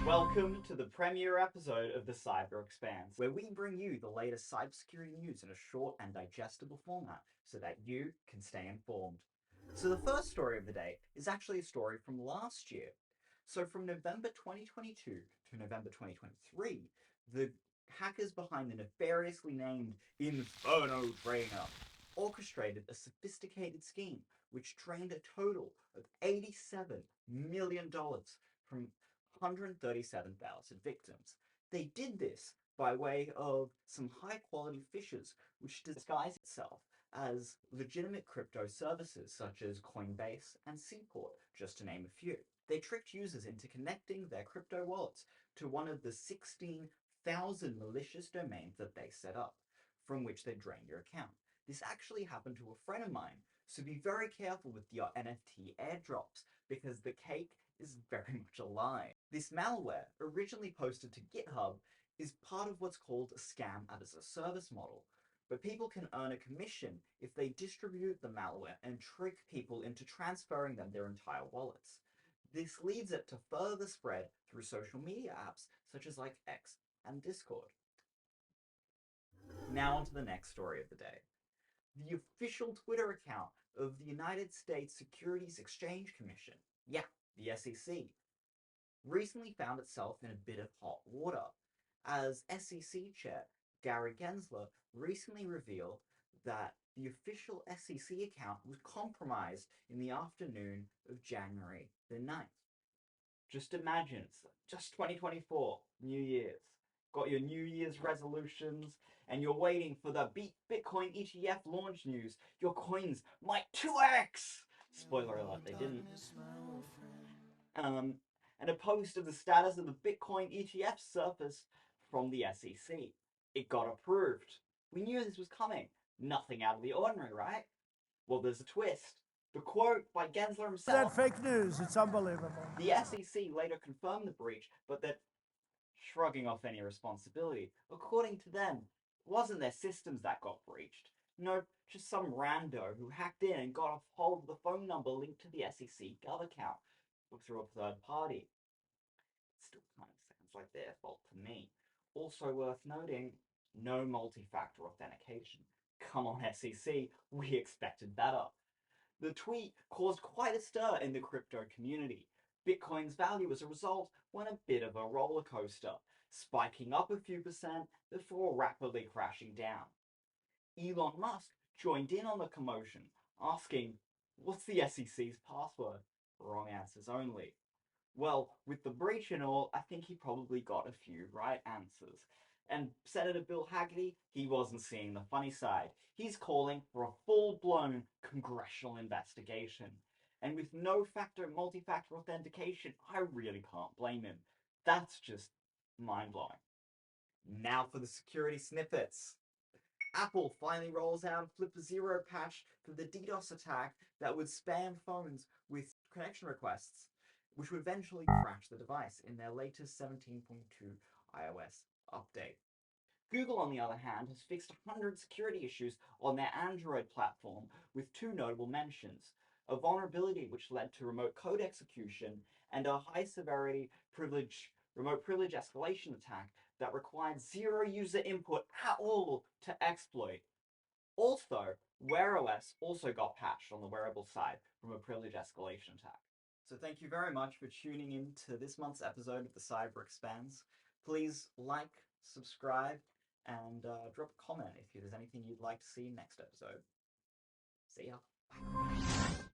Welcome to the premiere episode of the Expanse, where we bring you the latest cybersecurity news in a short and digestible format so that you can stay informed. So the first story of the day is actually a story from last year. So from November 2022 to November 2023, the hackers behind the nefariously named Inferno Trainer orchestrated a sophisticated scheme which drained a total of $87 million from 137,000 victims. They did this by way of some high-quality phishers which disguise itself as legitimate crypto services such as Coinbase and Seaport, just to name a few. They tricked users into connecting their crypto wallets to one of the 16,000 malicious domains that they set up, from which they drain your account. This actually happened to a friend of mine, so be very careful with your NFT airdrops because the cake is very much a lie. This malware, originally posted to GitHub, is part of what's called a scam as a service model, but people can earn a commission if they distribute the malware and trick people into transferring them their entire wallets. This leads it to further spread through social media apps such as like X and Discord. Now on to the next story of the day. The official Twitter account of the United States Securities Exchange Commission, the SEC, recently found itself in a bit of hot water, as SEC Chair Gary Gensler recently revealed that the official SEC account was compromised in the afternoon of January the 9th. Just imagine, it's just 2024, New Year's. Got your New Year's resolutions, and you're waiting for the Bitcoin ETF launch news. Your coins might 2x! Spoiler alert, they didn't. And a post of the status of the Bitcoin ETF surfaced from the SEC. It got approved. We knew this was coming. Nothing out of the ordinary, right? Well, there's a twist. The quote by Gensler himself. That fake news, it's unbelievable. The SEC later confirmed the breach, but that shrugging off any responsibility. According to them, it wasn't their systems that got breached. No, just some rando who hacked in and got a hold of the phone number linked to the SEC Gov account through a third party. It still kind of sounds like their fault to me. Also worth noting, no multi-factor authentication. Come on, SEC, we expected better. The tweet caused quite a stir in the crypto community. Bitcoin's value as a result went a bit of a roller coaster, spiking up a few percent before rapidly crashing down. Elon Musk joined in on the commotion, asking, "What's the SEC's password?" Wrong answers only. Well, with the breach and all, I think he probably got a few right answers. And Senator Bill Hagerty, he wasn't seeing the funny side. He's calling for a full-blown congressional investigation. And with no multi-factor authentication, I really can't blame him. That's just mind-blowing. Now for the security snippets. Apple finally rolls out Flip Zero patch for the DDoS attack that would spam phones with connection requests, which would eventually crash the device in their latest 17.2 iOS update. Google, on the other hand, has fixed 100 security issues on their Android platform with two notable mentions: a vulnerability which led to remote code execution, and a high-severity remote privilege escalation attack that required zero user input at all to exploit. Also, Wear OS also got patched on the wearable side from a privilege escalation attack. So thank you very much for tuning in to this month's episode of the Cyber Expanse. Please like, subscribe, and drop a comment if there's anything you'd like to see next episode. See ya. Bye.